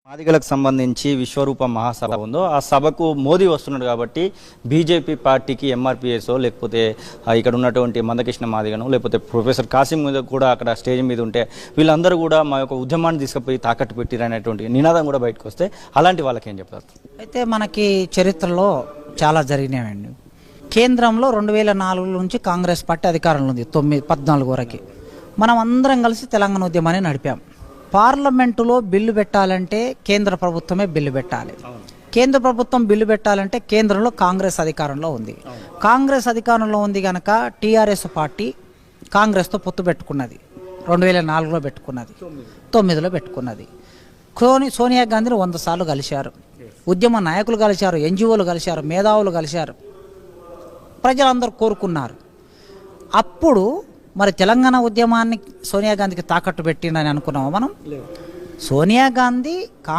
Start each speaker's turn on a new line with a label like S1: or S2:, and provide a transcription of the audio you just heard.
S1: మాదిగలకు సంబంధించి విశ్వరూప మహాసభ ఉందో ఆ సభకు మోదీ వస్తున్నాడు కాబట్టి బీజేపీ పార్టీకి ఎంఆర్పీఎస్ లేకపోతే ఇక్కడ ఉన్నటువంటి మందకృష్ణ మాదిగను లేకపోతే ప్రొఫెసర్ కాసిం మీద కూడా అక్కడ స్టేజ్ మీద ఉంటే వీళ్ళందరూ కూడా మా యొక్క ఉద్యమాన్ని తీసుకుపోయి తాకట్టు పెట్టిరనేటువంటి నినాదం కూడా బయటకు వస్తే అలాంటి వాళ్ళకి ఏం చెప్తారు?
S2: అయితే మనకి చరిత్రలో చాలా జరిగినాయండి. కేంద్రంలో 2004 నుంచి కాంగ్రెస్ పార్టీ అధికారంలో ఉంది 14 వరకు. మనం అందరం కలిసి తెలంగాణ ఉద్యమాన్ని నడిపాం. పార్లమెంటులో బిల్లు పెట్టాలంటే కేంద్ర ప్రభుత్వమే బిల్లు పెట్టాలి. కేంద్ర ప్రభుత్వం బిల్లు పెట్టాలంటే కేంద్రంలో కాంగ్రెస్ అధికారంలో ఉంది. కాంగ్రెస్ అధికారంలో ఉంది కనుక టీఆర్ఎస్ పార్టీ కాంగ్రెస్తో పొత్తు పెట్టుకున్నది. 2004లో పెట్టుకున్నది, 9లో పెట్టుకున్నది. సోనియా గాంధీని 100 సార్లు కలిశారు. ఉద్యమ నాయకులు కలిశారు, ఎన్జిఓలు కలిశారు, మేధావులు కలిశారు, ప్రజలందరూ కోరుకున్నారు. అప్పుడు మరి తెలంగాణ ఉద్యమాన్ని సోనియా గాంధీకి తాకట్టు పెట్టిందని అనుకున్నామా మనం? సోనియా గాంధీ